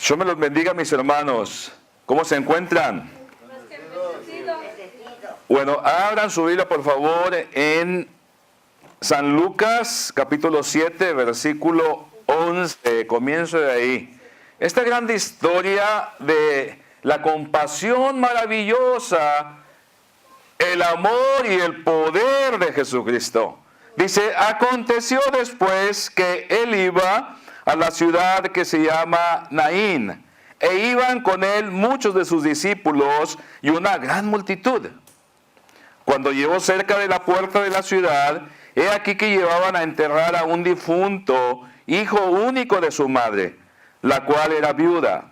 Yo me los bendiga, mis hermanos. ¿Cómo se encuentran? Bueno, abran su Biblia, por favor, en San Lucas, capítulo 7, versículo 11. Comienzo de ahí. Esta grande historia de la compasión maravillosa, el amor y el poder de Jesucristo. Dice, aconteció después que él iba a la ciudad que se llama Naín, e iban con él muchos de sus discípulos y una gran multitud. Cuando llegó cerca de la puerta de la ciudad, he aquí que llevaban a enterrar a un difunto, hijo único de su madre, la cual era viuda.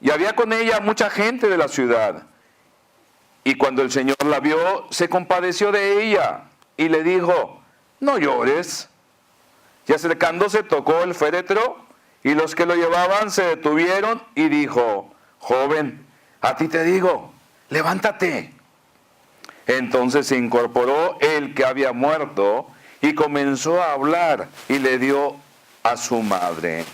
Y había con ella mucha gente de la ciudad. Y cuando el Señor la vio, se compadeció de ella y le dijo, no llores. Y acercándose tocó el féretro, y los que lo llevaban se detuvieron y dijo, joven, a ti te digo, levántate. Entonces se incorporó el que había muerto y comenzó a hablar y le dio a su madre.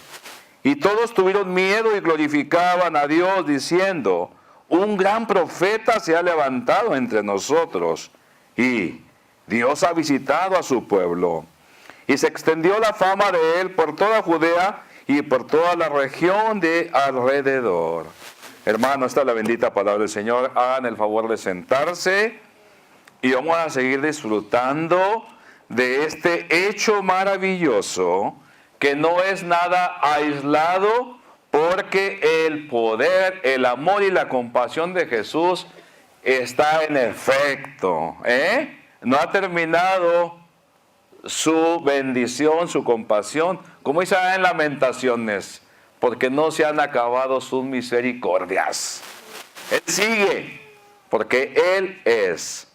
Y todos tuvieron miedo y glorificaban a Dios diciendo, un gran profeta se ha levantado entre nosotros y Dios ha visitado a su pueblo. Y se extendió la fama de él por toda Judea y por toda la región de alrededor. Hermano, esta es la bendita palabra del Señor. Hagan el favor de sentarse y vamos a seguir disfrutando de este hecho maravilloso que no es nada aislado, porque el poder, el amor y la compasión de Jesús está en efecto. No ha terminado su bendición, su compasión, como dice en Lamentaciones, porque no se han acabado sus misericordias. Él sigue, porque Él es.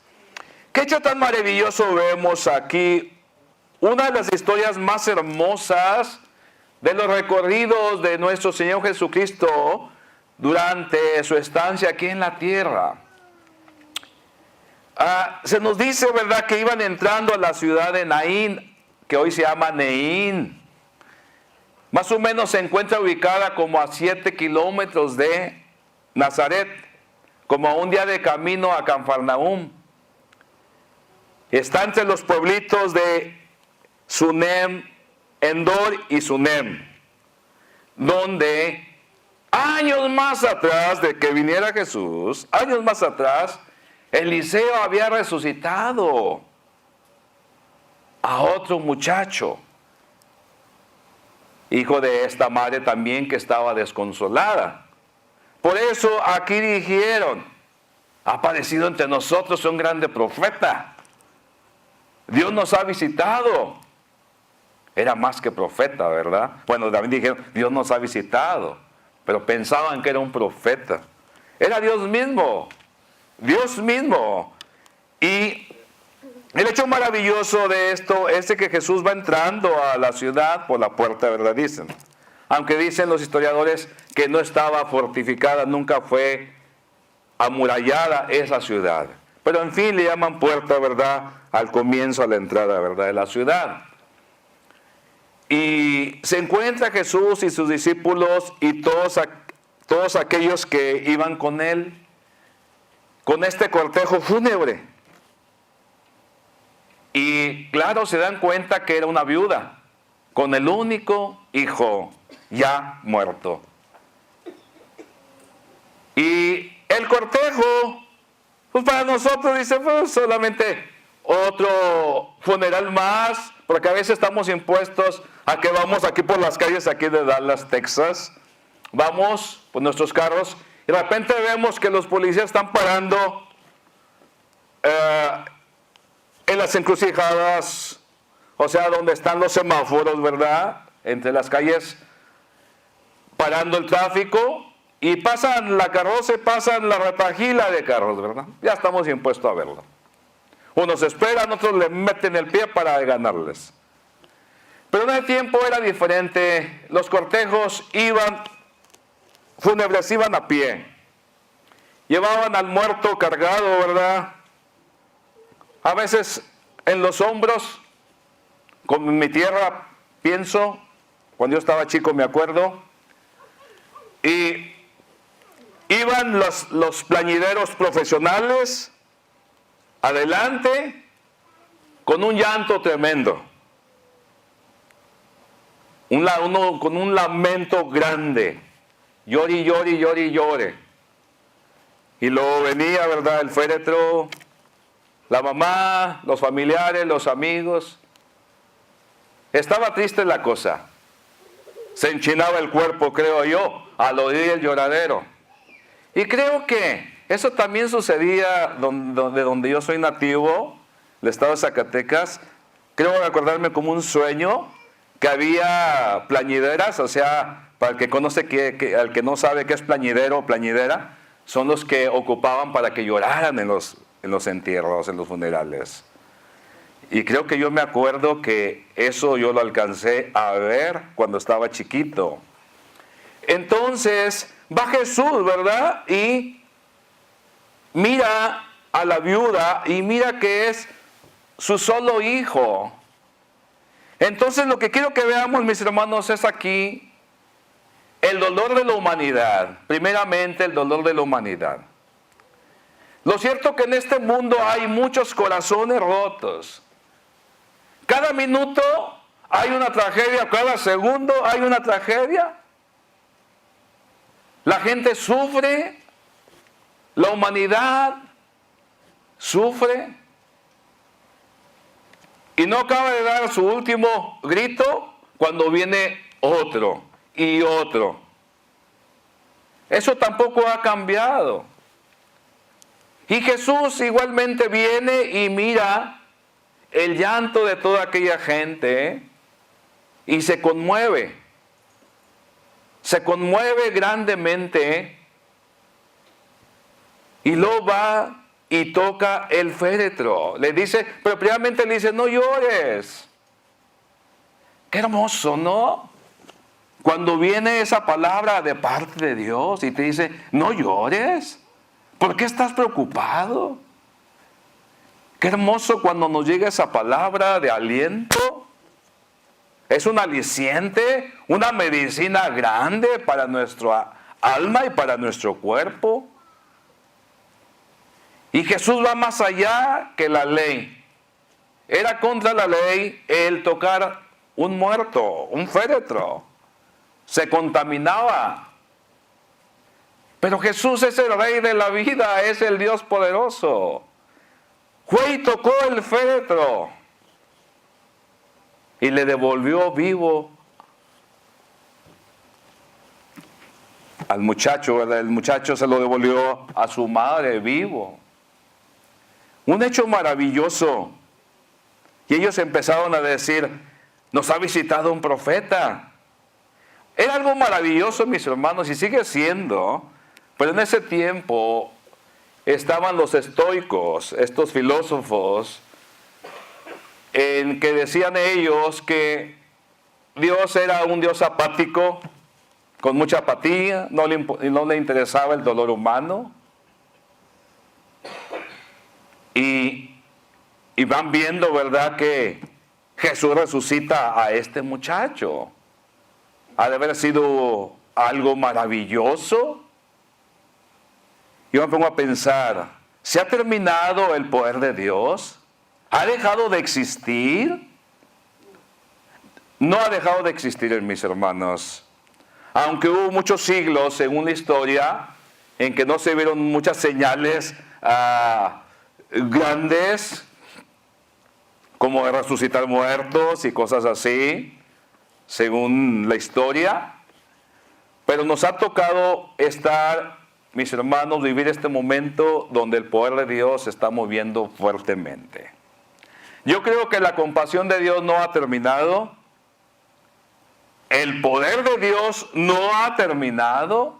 ¿Qué hecho tan maravilloso vemos aquí? Una de las historias más hermosas de los recorridos de nuestro Señor Jesucristo durante su estancia aquí en la tierra. Se nos dice, ¿verdad?, que iban entrando a la ciudad de Naín, que hoy se llama Neín. Más o menos se encuentra ubicada como a 7 kilómetros de Nazaret, como a un día de camino a Cafarnaúm. Está entre los pueblitos de Sunem, Endor y Sunem, donde años más atrás de que viniera Jesús, años más atrás, Eliseo había resucitado a otro muchacho, hijo de esta madre también que estaba desconsolada. Por eso aquí dijeron, ha aparecido entre nosotros un grande profeta. Dios nos ha visitado. Era más que profeta, ¿verdad? Bueno, también dijeron, Dios nos ha visitado, pero pensaban que era un profeta. Era Dios mismo. Dios mismo. Y el hecho maravilloso de esto es que Jesús va entrando a la ciudad por la puerta, ¿verdad? Dicen. Aunque dicen los historiadores que no estaba fortificada, nunca fue amurallada esa ciudad. Pero en fin, le llaman puerta, ¿verdad?, al comienzo, a la entrada, ¿verdad?, de la ciudad. Y se encuentra Jesús y sus discípulos y todos aquellos que iban con él, con este cortejo fúnebre. Y claro, se dan cuenta que era una viuda, con el único hijo ya muerto. Y el cortejo, pues para nosotros, dice, pues solamente otro funeral más, porque a veces estamos impuestos a que vamos aquí por las calles aquí de Dallas, Texas, vamos por nuestros carros, y de repente vemos que los policías están parando en las encrucijadas, o sea, donde están los semáforos, ¿verdad?, entre las calles, parando el tráfico, y pasan la carroza y pasan la retahíla de carros, ¿verdad? Ya estamos impuestos a verlo. Unos esperan, otros le meten el pie para ganarles. Pero en el tiempo era diferente. Los cortejos fúnebres iban a pie. Llevaban al muerto cargado, ¿verdad? A veces en los hombros, como en mi tierra, pienso, cuando yo estaba chico me acuerdo, Y iban los plañideros profesionales adelante con un llanto tremendo. Uno con un lamento grande. Llore y llore y llore y llore. Y luego venía, ¿verdad?, el féretro, la mamá, los familiares, los amigos. Estaba triste la cosa. Se enchinaba el cuerpo, creo yo, al oír el lloradero. Y creo que eso también sucedía donde yo soy nativo, el estado de Zacatecas. Creo recordarme como un sueño que había plañideras, o sea, para el que conoce, al que no sabe qué es plañidero o plañidera, son los que ocupaban para que lloraran en los entierros, en los funerales. Y creo que yo me acuerdo que eso yo lo alcancé a ver cuando estaba chiquito. Entonces va Jesús, ¿verdad? Y mira a la viuda y mira que es su solo hijo. Entonces lo que quiero que veamos, mis hermanos, es aquí el dolor de la humanidad. Primeramente, el dolor de la humanidad. Lo cierto que en este mundo hay muchos corazones rotos. Cada minuto hay una tragedia, cada segundo hay una tragedia. La gente sufre, la humanidad sufre. Y no acaba de dar su último grito cuando viene otro y otro. Eso tampoco ha cambiado. Y Jesús igualmente viene y mira el llanto de toda aquella gente y se conmueve. Se conmueve grandemente y luego va y toca el féretro. Le dice, pero primeramente le dice, no llores. Qué hermoso, ¿no? Cuando viene esa palabra de parte de Dios y te dice, no llores. ¿Por qué estás preocupado? Qué hermoso cuando nos llega esa palabra de aliento. Es un aliciente, una medicina grande para nuestra alma y para nuestro cuerpo. Y Jesús va más allá que la ley. Era contra la ley el tocar un muerto, un féretro. Se contaminaba. Pero Jesús es el Rey de la vida, es el Dios poderoso. Fue y tocó el féretro. Y le devolvió vivo al muchacho, ¿verdad? El muchacho se lo devolvió a su madre vivo. Un hecho maravilloso. Y ellos empezaron a decir, nos ha visitado un profeta. Era algo maravilloso, mis hermanos, y sigue siendo. Pero en ese tiempo estaban los estoicos, estos filósofos, en que decían ellos que Dios era un Dios apático, con mucha apatía, no le interesaba el dolor humano. Y van viendo, ¿verdad?, que Jesús resucita a este muchacho. Ha de haber sido algo maravilloso. Yo me pongo a pensar, ¿se ha terminado el poder de Dios? ¿Ha dejado de existir? No ha dejado de existir, mis hermanos. Aunque hubo muchos siglos, según la historia, en que no se vieron muchas señales grandes, como de resucitar muertos y cosas así, según la historia. Pero nos ha tocado estar, mis hermanos, vivir este momento donde el poder de Dios se está moviendo fuertemente. Yo creo que la compasión de Dios no ha terminado. El poder de Dios no ha terminado.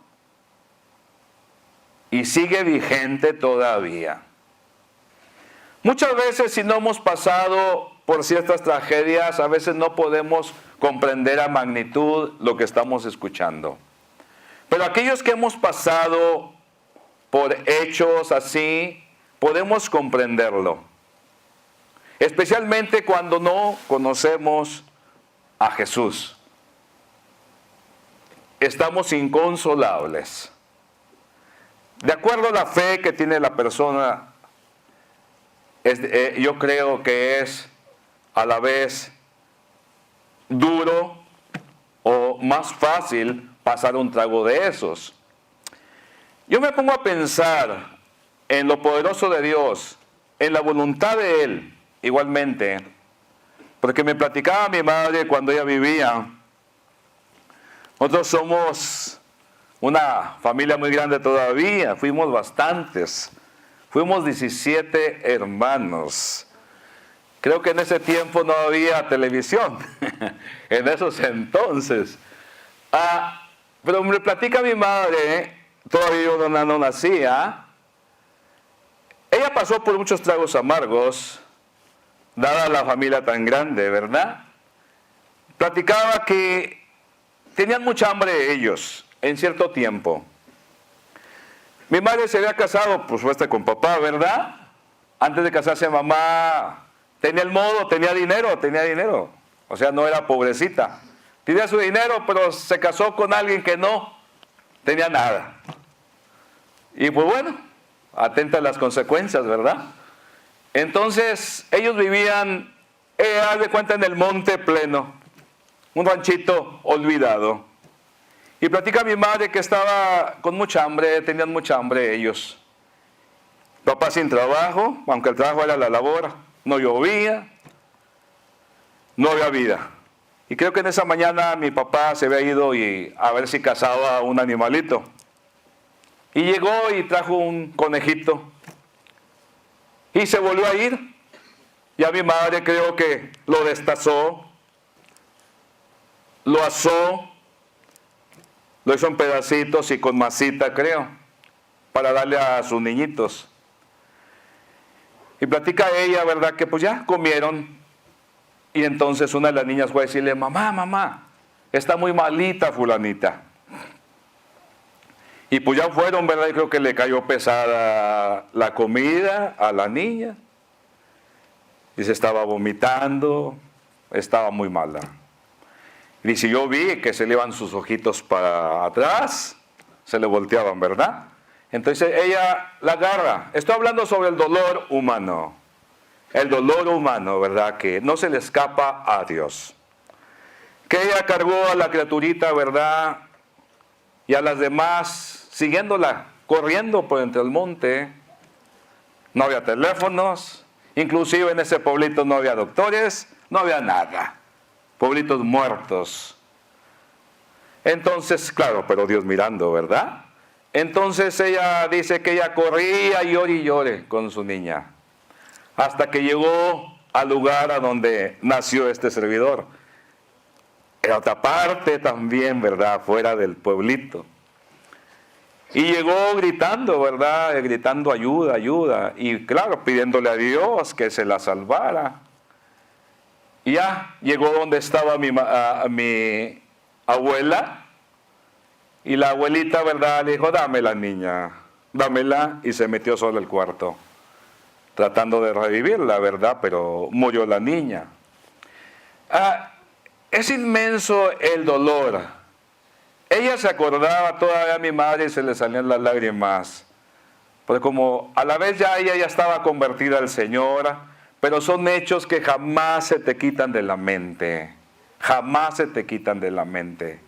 Y sigue vigente todavía. Muchas veces, si no hemos pasado por ciertas tragedias, a veces no podemos comprender a magnitud lo que estamos escuchando. Pero aquellos que hemos pasado por hechos así, podemos comprenderlo. Especialmente cuando no conocemos a Jesús. estamos inconsolables. De acuerdo a la fe que tiene la persona, yo creo que es a la vez duro o más fácil pasar un trago de esos. Yo me pongo a pensar en lo poderoso de Dios, en la voluntad de Él, igualmente, porque me platicaba mi madre cuando ella vivía. Nosotros somos una familia muy grande todavía, fuimos bastantes, fuimos 17 hermanos. Creo que en ese tiempo no había televisión, en esos entonces. Pero me platica mi madre, todavía yo no nacía, ella pasó por muchos tragos amargos, dada la familia tan grande, ¿verdad? Platicaba que tenían mucha hambre ellos en cierto tiempo. Mi madre se había casado, por supuesto, con papá, ¿verdad? Antes de casarse mamá tenía el modo, tenía dinero. O sea, no era pobrecita. Tenía su dinero, pero se casó con alguien que no tenía nada. Y pues bueno, atenta a las consecuencias, ¿verdad? Entonces, ellos vivían, haz de cuenta, en el monte pleno, un ranchito olvidado. Y platica mi madre que estaba con mucha hambre, tenían mucha hambre ellos. Papá sin trabajo, aunque el trabajo era la labor, no llovía, no había vida. Y creo que en esa mañana mi papá se había ido a ver si cazaba un animalito. Y llegó y trajo un conejito. Y se volvió a ir. Ya mi madre creo que lo destazó, lo asó, lo hizo en pedacitos y con masita, creo, para darle a sus niñitos. Y platica ella, ¿verdad? Que pues ya comieron. Y entonces una de las niñas fue a decirle, mamá, está muy malita fulanita. Y pues ya fueron, ¿verdad? Y creo que le cayó pesada la comida a la niña. Y se estaba vomitando, estaba muy mala. Y dice, yo vi que se le iban sus ojitos para atrás, se le volteaban, ¿verdad? Entonces ella la agarra. Estoy hablando sobre el dolor humano. El dolor humano, ¿verdad? Que no se le escapa a Dios. Que ella cargó a la criaturita, ¿verdad? Y a las demás, siguiéndola, corriendo por entre el monte. No había teléfonos, inclusive en ese pueblito no había doctores, no había nada. Pueblitos muertos. Entonces, claro, pero Dios mirando, ¿verdad? Entonces ella dice que ella corría y llore con su niña. Hasta que llegó al lugar a donde nació este servidor. En otra parte también, ¿verdad? Fuera del pueblito. Y llegó gritando, ¿verdad? Gritando ayuda. Y claro, pidiéndole a Dios que se la salvara. Y ya llegó donde estaba mi abuela. Y la abuelita, ¿verdad? Le dijo, dámela, niña. Dámela. Y se metió sola al cuarto. Tratando de revivirla, ¿verdad? Pero murió la niña. Es inmenso el dolor. Ella se acordaba todavía a mi madre y se le salían las lágrimas. Porque como a la vez ella ya estaba convertida al Señor, pero son hechos que jamás se te quitan de la mente. Jamás se te quitan de la mente.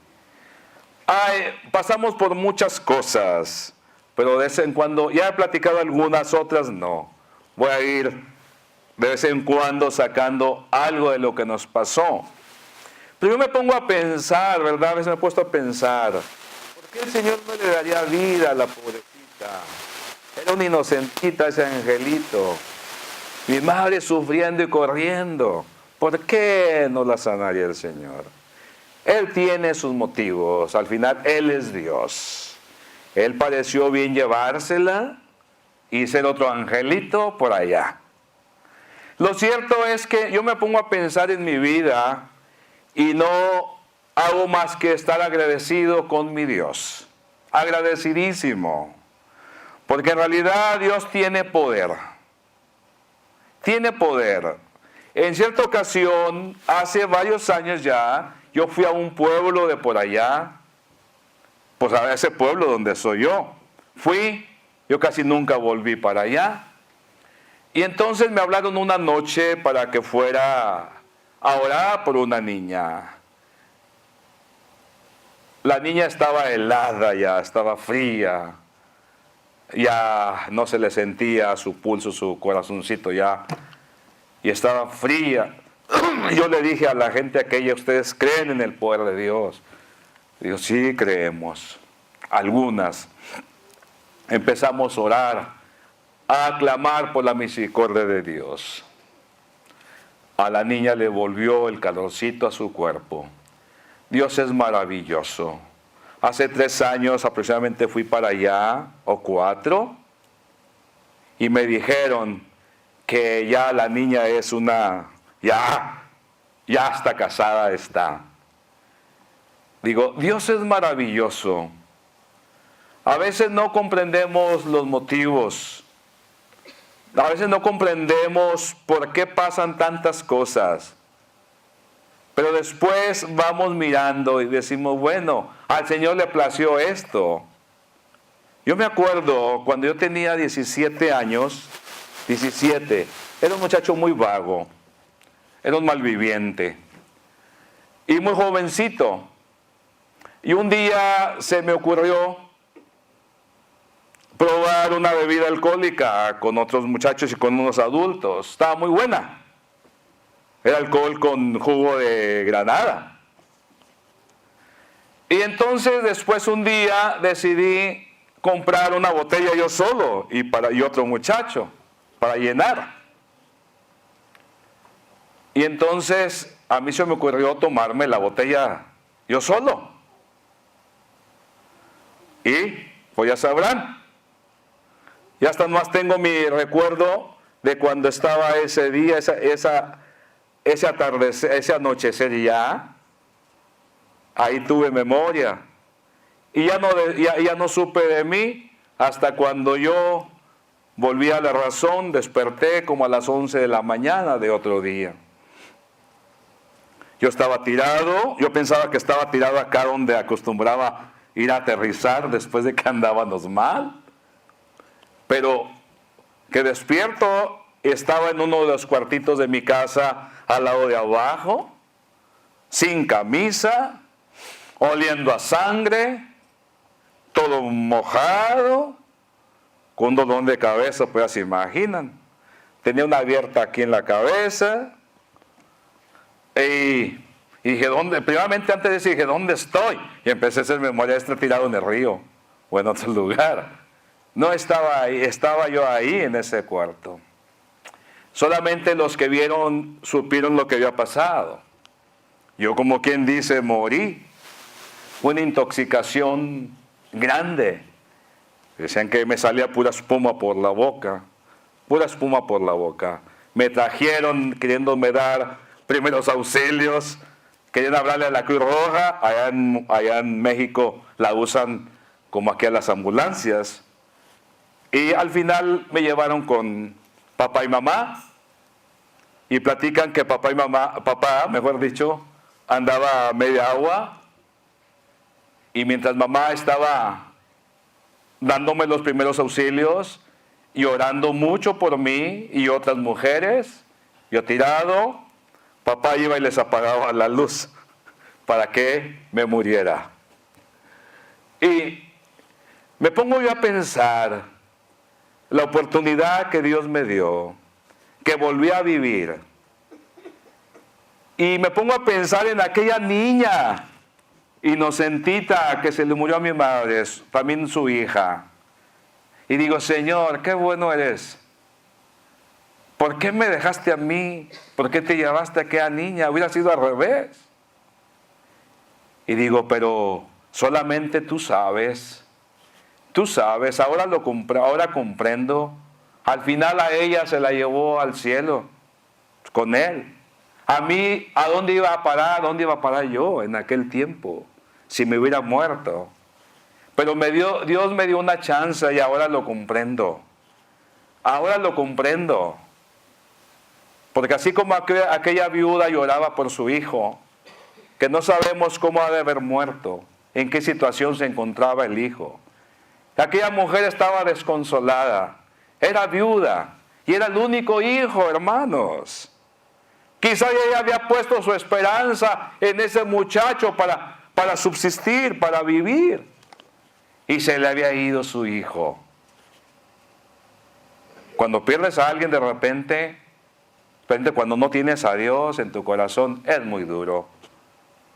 Pasamos por muchas cosas, pero de vez en cuando, ya he platicado algunas, otras no. Voy a ir de vez en cuando sacando algo de lo que nos pasó. Pero yo me pongo a pensar, ¿verdad? A veces me he puesto a pensar, ¿por qué el Señor no le daría vida a la pobrecita? Era una inocentita ese angelito. Mi madre sufriendo y corriendo. ¿Por qué no la sanaría el Señor? Él tiene sus motivos. Al final, Él es Dios. Él pareció bien llevársela y ser otro angelito por allá. Lo cierto es que yo me pongo a pensar en mi vida y no hago más que estar agradecido con mi Dios. Agradecidísimo. Porque en realidad Dios tiene poder. Tiene poder. En cierta ocasión, hace varios años ya, yo fui a un pueblo de por allá pues a ese pueblo donde soy yo. Fui, yo casi nunca volví para allá. Y entonces me hablaron una noche para que fuera a orar por una niña. La niña estaba helada ya, estaba fría. Ya no se le sentía su pulso, su corazoncito ya. Y estaba fría. Yo le dije a la gente aquella, ¿ustedes creen en el poder de Dios? Digo, sí, creemos. Algunas. Empezamos a orar, a clamar por la misericordia de Dios. A la niña le volvió el calorcito a su cuerpo. Dios es maravilloso. Hace 3 años aproximadamente fui para allá, o 4, y me dijeron que ya la niña es ya está casada, está. Digo, Dios es maravilloso. A veces no comprendemos los motivos. A veces no comprendemos por qué pasan tantas cosas. Pero después vamos mirando y decimos, bueno, al Señor le plació esto. Yo me acuerdo cuando yo tenía 17 años, era un muchacho muy vago, era un malviviente y muy jovencito. Y un día se me ocurrió probar una bebida alcohólica con otros muchachos y con unos adultos. Estaba muy buena. Era alcohol con jugo de granada. Y entonces después un día decidí comprar una botella yo solo y otro muchacho para llenar. Y entonces a mí se me ocurrió tomarme la botella yo solo. Y pues ya sabrán. Ya hasta más tengo mi recuerdo de cuando estaba ese día, ese atardecer, ese anochecer ya. Ahí tuve memoria. Y ya no supe de mí hasta cuando yo volví a la razón, desperté como a las 11 de la mañana de otro día. Yo estaba tirado, yo pensaba que estaba tirado acá donde acostumbraba ir a aterrizar después de que andábamos mal. Pero que despierto, estaba en uno de los cuartitos de mi casa al lado de abajo, sin camisa, oliendo a sangre, todo mojado, con un dolor de cabeza, pues se imaginan. Tenía una abierta aquí en la cabeza. Y dije, primeramente antes de decir, dije, ¿dónde estoy? Y empecé a hacer memoria, tirado en el río o en otro lugar. No estaba ahí, estaba yo ahí en ese cuarto. Solamente los que vieron supieron lo que había pasado. Yo, como quien dice, morí. Una intoxicación grande. Decían que me salía pura espuma por la boca. Pura espuma por la boca. Me trajeron queriéndome dar primeros auxilios. Querían hablarle a la Cruz Roja. Allá en México la usan como aquí a las ambulancias. Y al final me llevaron con papá y mamá. Y platican que papá, mejor dicho, andaba a media agua. Y mientras mamá estaba dándome los primeros auxilios y orando mucho por mí y otras mujeres, yo tirado, papá iba y les apagaba la luz para que me muriera. Y me pongo yo a pensar la oportunidad que Dios me dio, que volví a vivir. Y me pongo a pensar en aquella niña inocentita que se le murió a mi madre, también su hija. Y digo, Señor, qué bueno eres. ¿Por qué me dejaste a mí? ¿Por qué te llevaste a aquella niña? Hubiera sido al revés. Y digo, pero solamente tú sabes. Tú sabes, ahora comprendo. Al final a ella se la llevó al cielo con él. A mí, ¿a dónde iba a parar? ¿A dónde iba a parar yo en aquel tiempo? Si me hubiera muerto. Pero Dios me dio una chance y ahora lo comprendo. Ahora lo comprendo. Porque así como aquella viuda lloraba por su hijo, que no sabemos cómo ha de haber muerto, en qué situación se encontraba el hijo. Aquella mujer estaba desconsolada, era viuda y era el único hijo, hermanos. Quizá ella había puesto su esperanza en ese muchacho para subsistir, para vivir. Y se le había ido su hijo. Cuando pierdes a alguien de repente, cuando no tienes a Dios en tu corazón, es muy duro.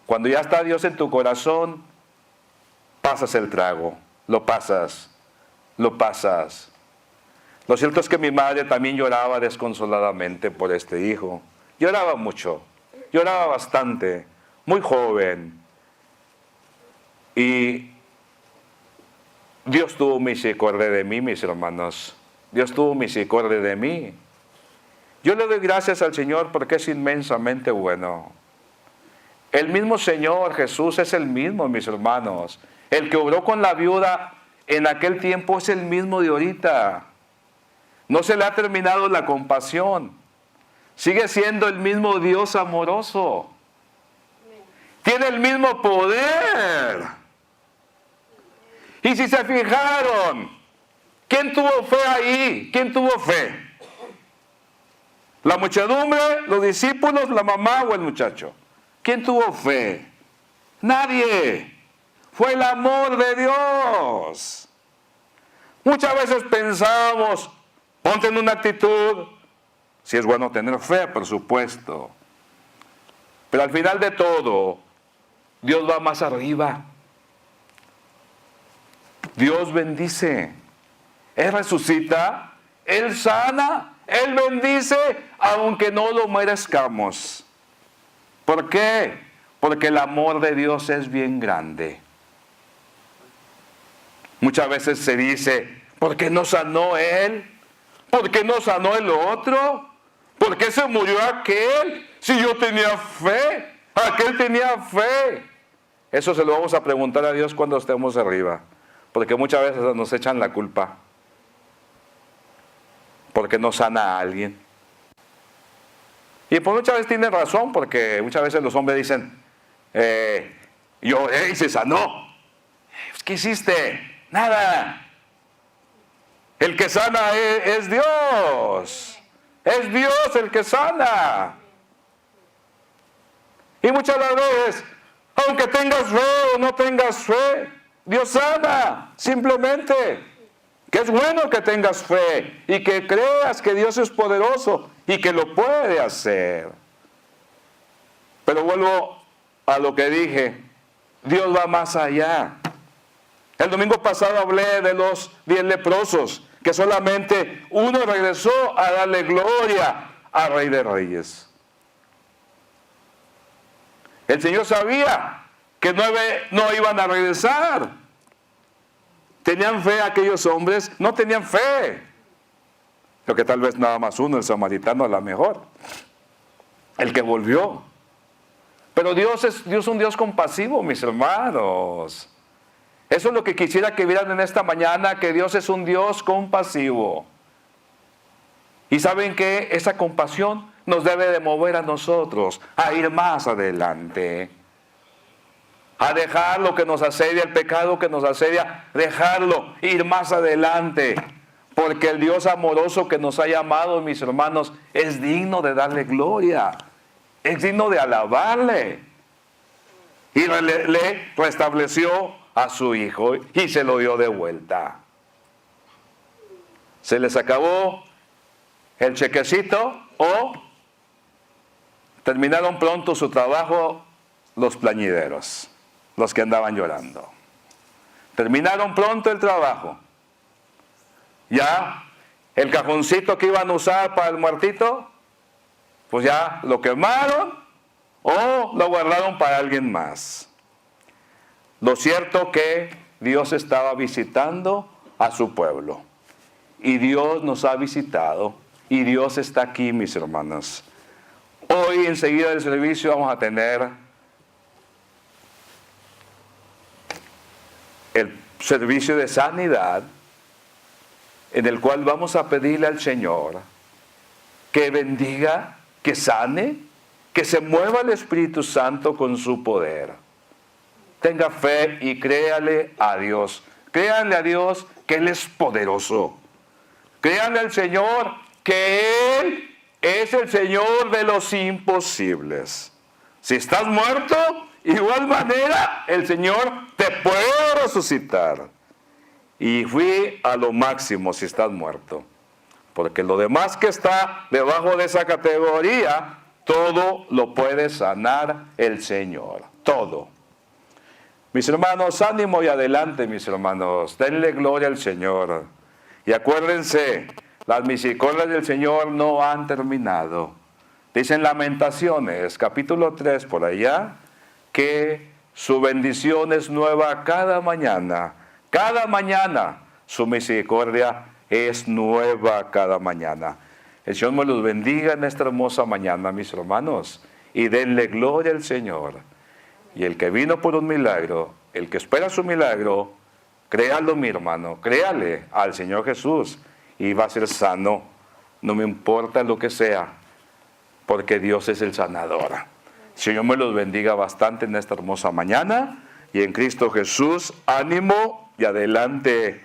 Cuando ya está Dios en tu corazón, pasas el trago, lo pasas. Lo cierto es que mi madre también lloraba desconsoladamente por este hijo. Lloraba mucho, lloraba bastante, muy joven. Y Dios tuvo misericordia de mí, mis hermanos. Dios tuvo misericordia de mí. Yo le doy gracias al Señor porque es inmensamente bueno. El mismo Señor Jesús es el mismo, mis hermanos. El que obró con la viuda en aquel tiempo es el mismo de ahorita. No se le ha terminado la compasión. Sigue siendo el mismo Dios amoroso. Tiene el mismo poder. Y si se fijaron, ¿quién tuvo fe ahí? ¿Quién tuvo fe? ¿La muchedumbre, los discípulos, la mamá o el muchacho? ¿Quién tuvo fe? Nadie. Fue el amor de Dios. Muchas veces pensamos, ponte en una actitud. Si es bueno tener fe, por supuesto. Pero al final de todo, Dios va más arriba. Dios bendice. Él resucita, Él sana, Él bendice, aunque no lo merezcamos. ¿Por qué? Porque el amor de Dios es bien grande. Muchas veces se dice, ¿por qué no sanó Él? ¿Por qué no sanó el otro? ¿Por qué se murió aquel? Si yo tenía fe, aquel tenía fe. Eso se lo vamos a preguntar a Dios cuando estemos arriba. Porque muchas veces nos echan la culpa. Porque no sana a alguien. Y pues muchas veces tienen razón, porque muchas veces los hombres dicen, se sanó. ¿Qué hiciste? Nada. El que sana es Dios. Es Dios el que sana. Y muchas veces, aunque tengas fe o no tengas fe, Dios sana, simplemente. Que es bueno que tengas fe y que creas que Dios es poderoso y que lo puede hacer. Pero vuelvo a lo que dije, Dios va más allá. El domingo pasado hablé de los 10 leprosos, que solamente uno regresó a darle gloria al Rey de Reyes. El Señor sabía que 9 no iban a regresar. ¿Tenían fe aquellos hombres? No tenían fe. Lo que tal vez nada más uno, el samaritano, a lo mejor. El que volvió. Pero Dios es un Dios compasivo, mis hermanos. Eso es lo que quisiera que vieran en esta mañana, que Dios es un Dios compasivo. Y saben que esa compasión nos debe de mover a nosotros a ir más adelante. A dejar lo que nos asedia, el pecado que nos asedia, dejarlo, ir más adelante. Porque el Dios amoroso que nos ha llamado, mis hermanos, es digno de darle gloria. Es digno de alabarle. Y le restableció a su hijo y se lo dio de vuelta. Se les acabó el chequecito o terminaron pronto su trabajo los plañideros, los que andaban llorando. Terminaron pronto el trabajo. Ya el cajoncito que iban a usar para el muertito, pues ya lo quemaron o lo guardaron para alguien más. Lo cierto que Dios estaba visitando a su pueblo. Y Dios nos ha visitado. Y Dios está aquí, mis hermanos. Hoy, enseguida del servicio, vamos a tener el servicio de sanidad, en el cual vamos a pedirle al Señor que bendiga, que sane, que se mueva el Espíritu Santo con su poder. tenga fe y créale a Dios. Créanle a Dios que Él es poderoso. Créanle al Señor que Él es el Señor de los imposibles. Si estás muerto, igual manera el Señor te puede resucitar. Y fui a lo máximo si estás muerto. Porque lo demás que está debajo de esa categoría, todo lo puede sanar el Señor. Todo. Mis hermanos, ánimo y adelante, mis hermanos. Denle gloria al Señor. Y acuérdense, las misericordias del Señor no han terminado. Dicen Lamentaciones, capítulo 3, por allá, que su bendición es nueva cada mañana. Cada mañana su misericordia es nueva cada mañana. El Señor me los bendiga en esta hermosa mañana, mis hermanos. Y denle gloria al Señor. Y el que vino por un milagro, el que espera su milagro, créalo, mi hermano, créale al Señor Jesús y va a ser sano. No me importa lo que sea, porque Dios es el sanador. El Señor me los bendiga bastante en esta hermosa mañana y en Cristo Jesús, ánimo y adelante.